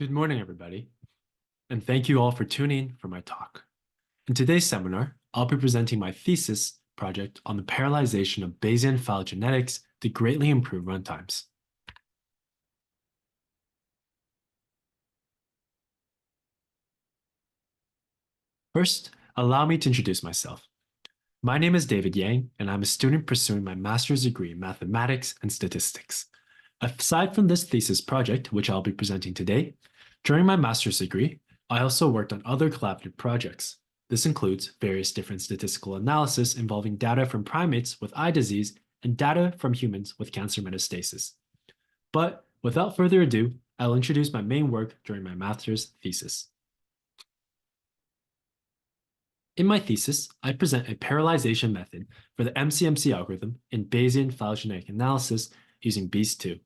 Good morning, everybody, and thank you all for tuning in for my talk. In today's seminar, I'll be presenting my thesis project on the parallelization of Bayesian phylogenetics to greatly improve runtimes. First, allow me to introduce myself. My name is David Yang, and I'm a student pursuing my master's degree in mathematics and statistics. Aside from this thesis project, which I'll be presenting today, during my master's degree, I also worked on other collaborative projects. This includes various different statistical analysis involving data from primates with eye disease and data from humans with cancer metastasis. But without further ado, I'll introduce my main work during my master's thesis. In my thesis, I present a parallelization method for the MCMC algorithm in Bayesian phylogenetic analysis using BEAST2.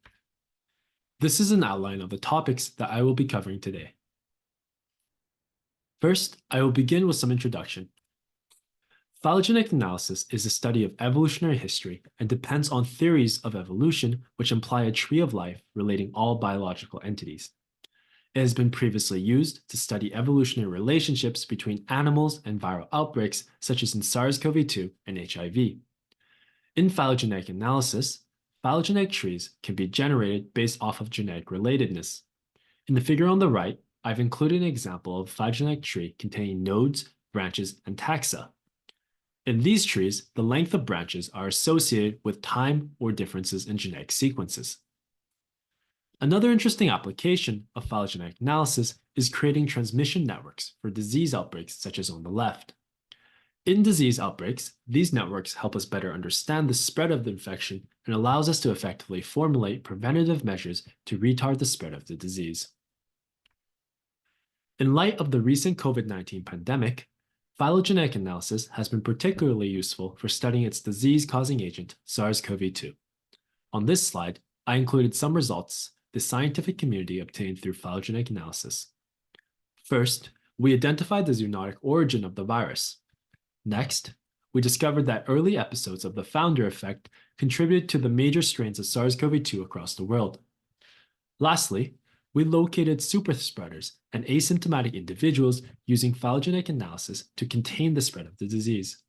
This is an outline of the topics that I will be covering today. First, I will begin with some introduction. Phylogenetic analysis is the study of evolutionary history and depends on theories of evolution which imply a tree of life relating all biological entities. It has been previously used to study evolutionary relationships between animals and viral outbreaks, such as in SARS-CoV-2 and HIV. In phylogenetic analysis, phylogenetic trees can be generated based off of genetic relatedness. In the figure on the right, I've included an example of a phylogenetic tree containing nodes, branches, and taxa. In these trees, the length of branches are associated with time or differences in genetic sequences. Another interesting application of phylogenetic analysis is creating transmission networks for disease outbreaks such as on the left. In disease outbreaks, these networks help us better understand the spread of the infection and allows us to effectively formulate preventative measures to retard the spread of the disease. In light of the recent COVID-19 pandemic, phylogenetic analysis has been particularly useful for studying its disease-causing agent, SARS-CoV-2. On this slide, I included some results the scientific community obtained through phylogenetic analysis. First, we identified the zoonotic origin of the virus. Next, we discovered that early episodes of the founder effect contributed to the major strains of SARS-CoV-2 across the world. Lastly, we located superspreaders and asymptomatic individuals using phylogenetic analysis to contain the spread of the disease.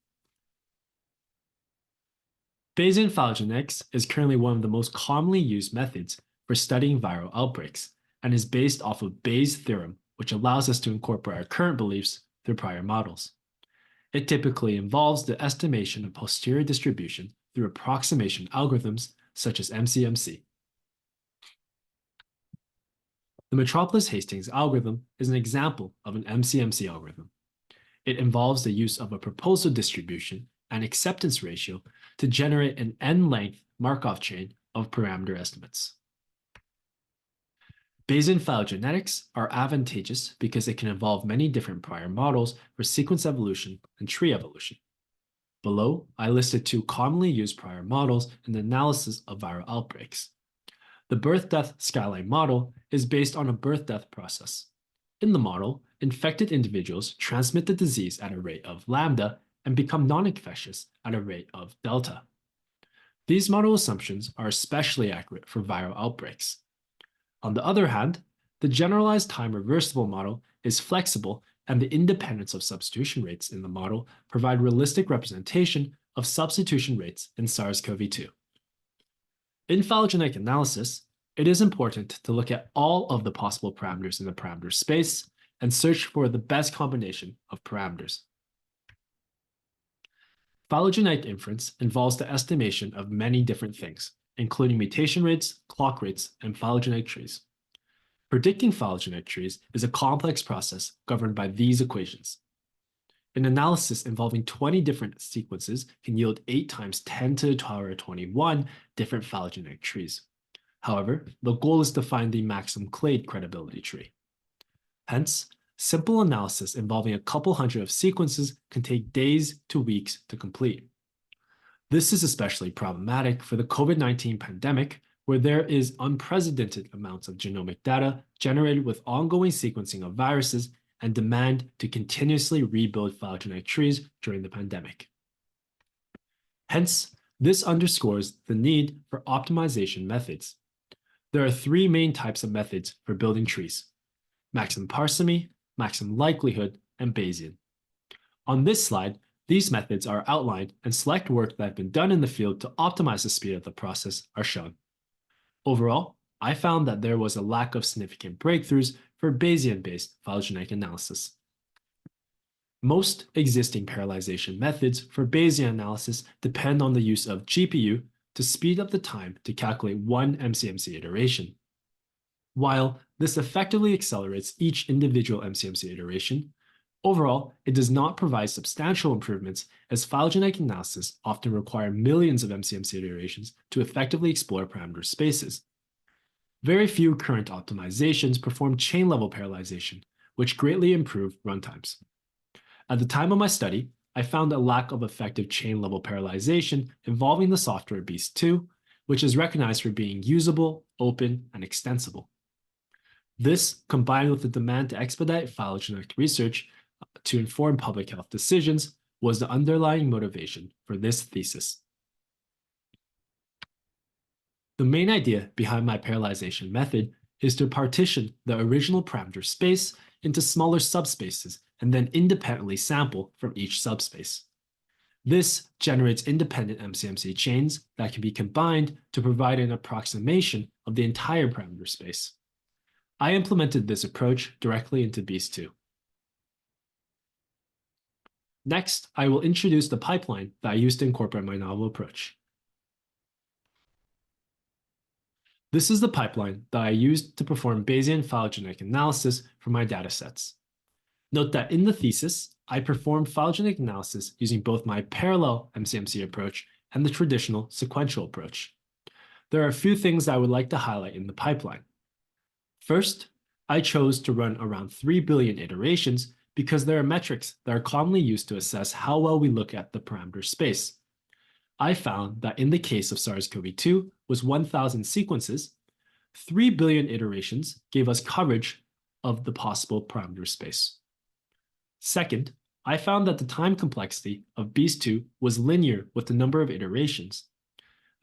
Bayesian phylogenetics is currently one of the most commonly used methods for studying viral outbreaks and is based off of Bayes' theorem, which allows us to incorporate our current beliefs through prior models. It typically involves the estimation of posterior distribution through approximation algorithms such as MCMC. The Metropolis-Hastings algorithm is an example of an MCMC algorithm. It involves the use of a proposal distribution and acceptance ratio to generate an n-length Markov chain of parameter estimates. Bayesian phylogenetics are advantageous because it can involve many different prior models for sequence evolution and tree evolution. Below, I listed two commonly used prior models in the analysis of viral outbreaks. The birth-death skyline model is based on a birth-death process. In the model, infected individuals transmit the disease at a rate of lambda and become non-infectious at a rate of delta. These model assumptions are especially accurate for viral outbreaks. On the other hand, the generalized time reversible model is flexible, and the independence of substitution rates in the model provide realistic representation of substitution rates in SARS-CoV-2. In phylogenetic analysis, it is important to look at all of the possible parameters in the parameter space and search for the best combination of parameters. Phylogenetic inference involves the estimation of many different things, including mutation rates, clock rates, and phylogenetic trees. Predicting phylogenetic trees is a complex process governed by these equations. An analysis involving 20 different sequences can yield 8 times 10 to the power of 21 different phylogenetic trees. However, the goal is to find the maximum clade credibility tree. Hence, simple analysis involving a couple hundred of sequences can take days to weeks to complete. This is especially problematic for the COVID-19 pandemic, where there is unprecedented amounts of genomic data generated with ongoing sequencing of viruses and demand to continuously rebuild phylogenetic trees during the pandemic. Hence, this underscores the need for optimization methods. There are three main types of methods for building trees: maximum parsimony, maximum likelihood, and Bayesian. On this slide, these methods are outlined and select work that have been done in the field to optimize the speed of the process are shown. Overall, I found that there was a lack of significant breakthroughs for Bayesian-based phylogenetic analysis. Most existing parallelization methods for Bayesian analysis depend on the use of GPU to speed up the time to calculate one MCMC iteration. While this effectively accelerates each individual MCMC iteration, overall, it does not provide substantial improvements as phylogenetic analysis often require millions of MCMC iterations to effectively explore parameter spaces. Very few current optimizations perform chain-level parallelization, which greatly improve runtimes. At the time of my study, I found a lack of effective chain-level parallelization involving the software Beast2, which is recognized for being usable, open, and extensible. This, combined with the demand to expedite phylogenetic research to inform public health decisions, was the underlying motivation for this thesis. The main idea behind my parallelization method is to partition the original parameter space into smaller subspaces and then independently sample from each subspace. This generates independent MCMC chains that can be combined to provide an approximation of the entire parameter space. I implemented this approach directly into Beast2. Next, I will introduce the pipeline that I used to incorporate my novel approach. This is the pipeline that I used to perform Bayesian phylogenetic analysis for my datasets. Note that in the thesis, I performed phylogenetic analysis using both my parallel MCMC approach and the traditional sequential approach. There are a few things that I would like to highlight in the pipeline. First, I chose to run around 3 billion iterations because there are metrics that are commonly used to assess how well we look at the parameter space. I found that in the case of SARS-CoV-2 was 1,000 sequences, 3 billion iterations gave us coverage of the possible parameter space. Second, I found that the time complexity of Beast2 was linear with the number of iterations.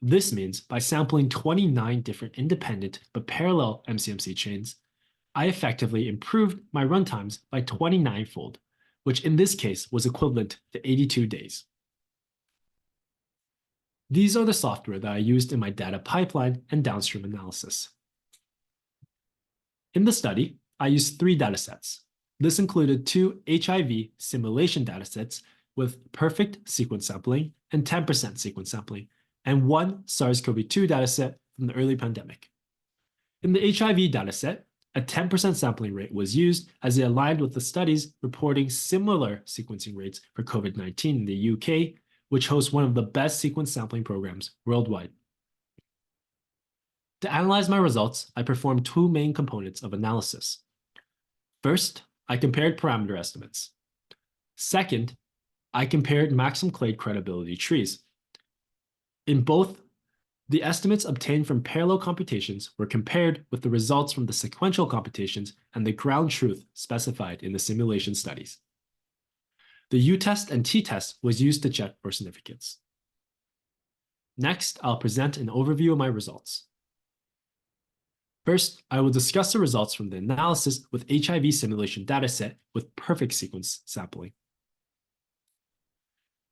This means by sampling 29 different independent but parallel MCMC chains, I effectively improved my runtimes by 29-fold, which in this case was equivalent to 82 days. These are the software that I used in my data pipeline and downstream analysis. In the study, I used 3 datasets. This included 2 HIV simulation datasets with perfect sequence sampling and 10% sequence sampling, and 1 SARS-CoV-2 dataset from the early pandemic. In the HIV dataset, a 10% sampling rate was used as it aligned with the studies reporting similar sequencing rates for COVID-19 in the UK, which hosts one of the best sequence sampling programs worldwide. To analyze my results, I performed 2 main components of analysis. First, I compared parameter estimates. Second, I compared maximum clade credibility trees. In both, the estimates obtained from parallel computations were compared with the results from the sequential computations and the ground truth specified in the simulation studies. The U-test and T-test was used to check for significance. Next, I'll present an overview of my results. First, I will discuss the results from the analysis with HIV simulation dataset with perfect sequence sampling.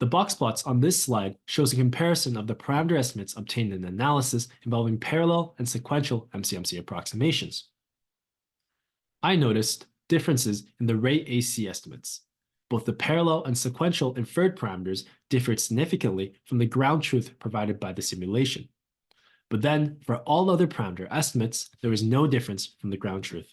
The box plots on this slide shows a comparison of the parameter estimates obtained in the analysis involving parallel and sequential MCMC approximations. I noticed differences in the rate AC estimates. Both the parallel and sequential inferred parameters differed significantly from the ground truth provided by the simulation. But then, for all other parameter estimates, there was no difference from the ground truth.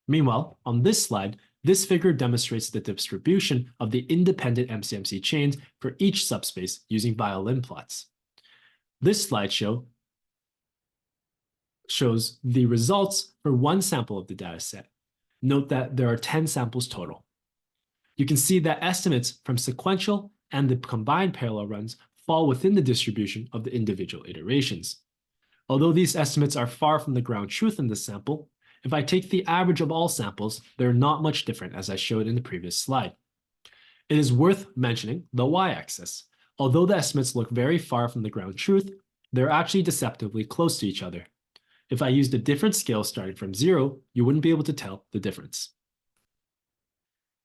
Meanwhile, on this slide, this figure demonstrates the distribution of the independent MCMC chains for each subspace using violin plots. This slideshow shows the results for one sample of the dataset. Note that there are 10 samples total. You can see that estimates from sequential and the combined parallel runs fall within the distribution of the individual iterations. Although these estimates are far from the ground truth in this sample, if I take the average of all samples, they're not much different as I showed in the previous slide. It is worth mentioning the y-axis. Although the estimates look very far from the ground truth, they're actually deceptively close to each other. If I used a different scale starting from 0, you wouldn't be able to tell the difference.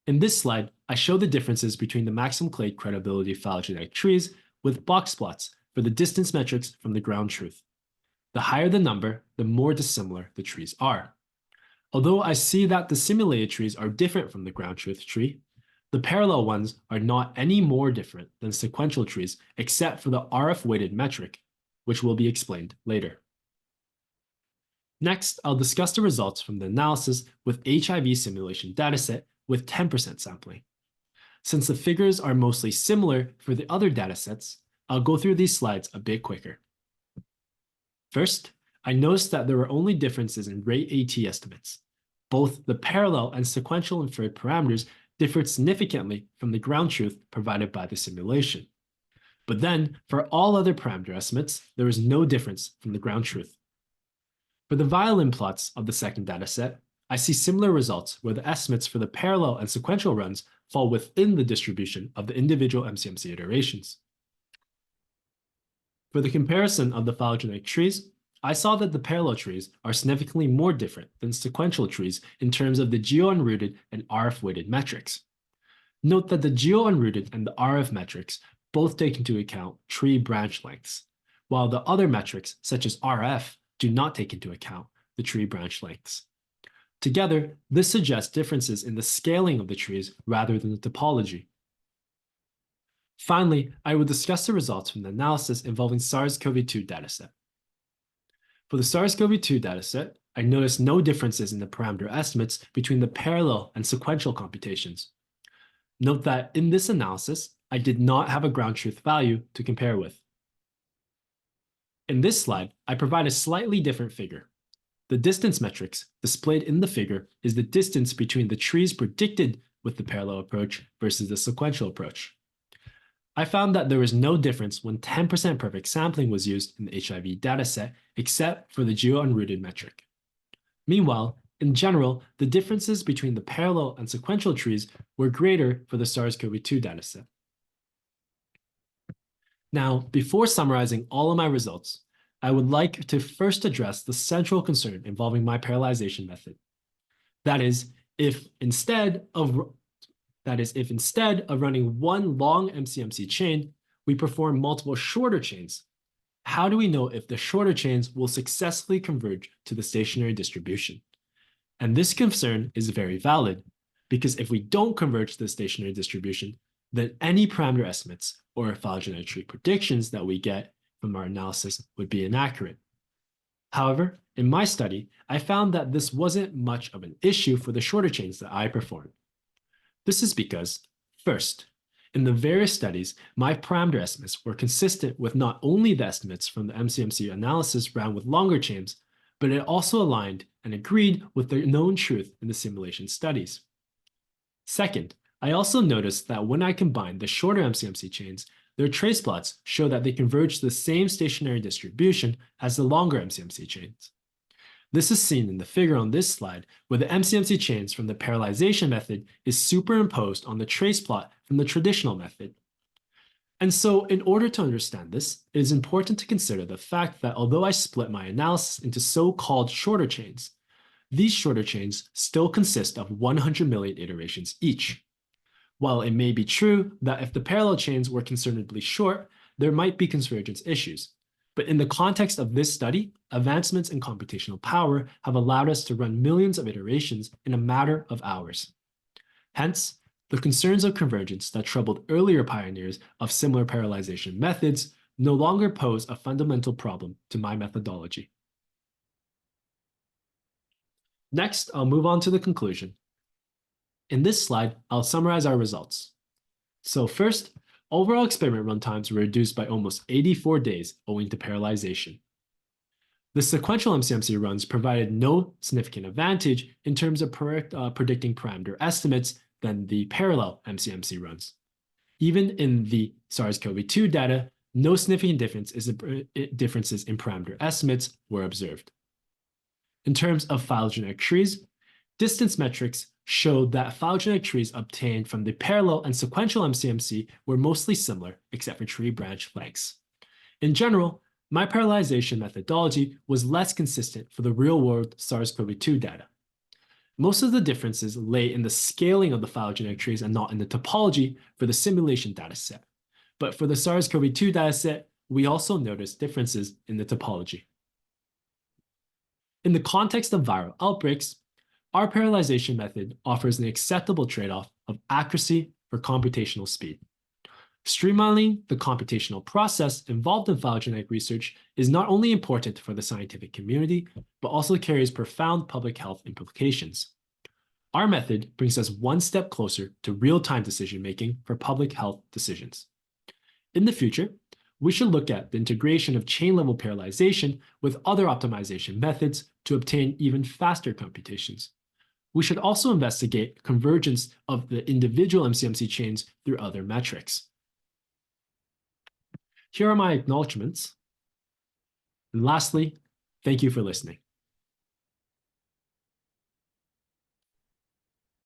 In this slide, I show the differences between the maximum clade credibility phylogenetic trees with box plots for the distance metrics from the ground truth. The higher the number, the more dissimilar the trees are. Although I see that the simulated trees are different from the ground truth tree, the parallel ones are not any more different than sequential trees except for the RF-weighted metric, which will be explained later. Next, I'll discuss the results from the analysis with HIV simulation dataset with 10% sampling. Since the figures are mostly similar for the other datasets, I'll go through these slides a bit quicker. First, I noticed that there were only differences in rate AT estimates. Both the parallel and sequential inferred parameters differed significantly from the ground truth provided by the simulation. But then, for all other parameter estimates, there was no difference from the ground truth. For the violin plots of the second dataset, I see similar results where the estimates for the parallel and sequential runs fall within the distribution of the individual MCMC iterations. For the comparison of the phylogenetic trees, I saw that the parallel trees are significantly more different than sequential trees in terms of the geo-unrooted and RF-weighted metrics. Note that the geo-unrooted and the RF metrics both take into account tree branch lengths, while the other metrics, such as RF, do not take into account the tree branch lengths. Together, this suggests differences in the scaling of the trees rather than the topology. Finally, I will discuss the results from the analysis involving SARS-CoV-2 dataset. For the SARS-CoV-2 dataset, I noticed no differences in the parameter estimates between the parallel and sequential computations. Note that in this analysis, I did not have a ground truth value to compare with. In this slide, I provide a slightly different figure. The distance metrics displayed in the figure is the distance between the trees predicted with the parallel approach versus the sequential approach. I found that there was no difference when 10% perfect sampling was used in the HIV dataset, except for the geo-unrooted metric. Meanwhile, in general, the differences between the parallel and sequential trees were greater for the SARS-CoV-2 dataset. Now, before summarizing all of my results, I would like to first address the central concern involving my parallelization method. That is, if instead of running one long MCMC chain, we perform multiple shorter chains, how do we know if the shorter chains will successfully converge to the stationary distribution? And this concern is very valid, because if we don't converge to the stationary distribution, then any parameter estimates or phylogenetic tree predictions that we get from our analysis would be inaccurate. However, in my study, I found that this wasn't much of an issue for the shorter chains that I performed. This is because, first, in the various studies, my parameter estimates were consistent with not only the estimates from the MCMC analysis ran with longer chains, but it also aligned and agreed with the known truth in the simulation studies. Second, I also noticed that when I combined the shorter MCMC chains, their trace plots show that they converge to the same stationary distribution as the longer MCMC chains. This is seen in the figure on this slide, where the MCMC chains from the parallelization method is superimposed on the trace plot from the traditional method. And so, in order to understand this, it is important to consider the fact that although I split my analysis into so-called shorter chains, these shorter chains still consist of 100 million iterations each. While it may be true that if the parallel chains were considerably short, there might be convergence issues. But in the context of this study, advancements in computational power have allowed us to run millions of iterations in a matter of hours. Hence, the concerns of convergence that troubled earlier pioneers of similar parallelization methods no longer pose a fundamental problem to my methodology. Next, I'll move on to the conclusion. In this slide, I'll summarize our results. So first, overall experiment runtimes were reduced by almost 84 days owing to parallelization. The sequential MCMC runs provided no significant advantage in terms of predicting parameter estimates than the parallel MCMC runs. Even in the SARS-CoV-2 data, no significant differences in parameter estimates were observed. In terms of phylogenetic trees, distance metrics showed that phylogenetic trees obtained from the parallel and sequential MCMC were mostly similar, except for tree branch lengths. In general, My parallelization methodology was less consistent for the real-world SARS-CoV-2 data. Most of the differences lay in the scaling of the phylogenetic trees and not in the topology for the simulation dataset. But for the SARS-CoV-2 dataset, we also noticed differences in the topology. In the context of viral outbreaks, our parallelization method offers an acceptable trade-off of accuracy for computational speed. Streamlining the computational process involved in phylogenetic research is not only important for the scientific community, but also carries profound public health implications. Our method brings us one step closer to real-time decision-making for public health decisions. In the future, we should look at the integration of chain-level parallelization with other optimization methods to obtain even faster computations. We should also investigate convergence of the individual MCMC chains through other metrics. Here are my acknowledgements. And lastly, thank you for listening.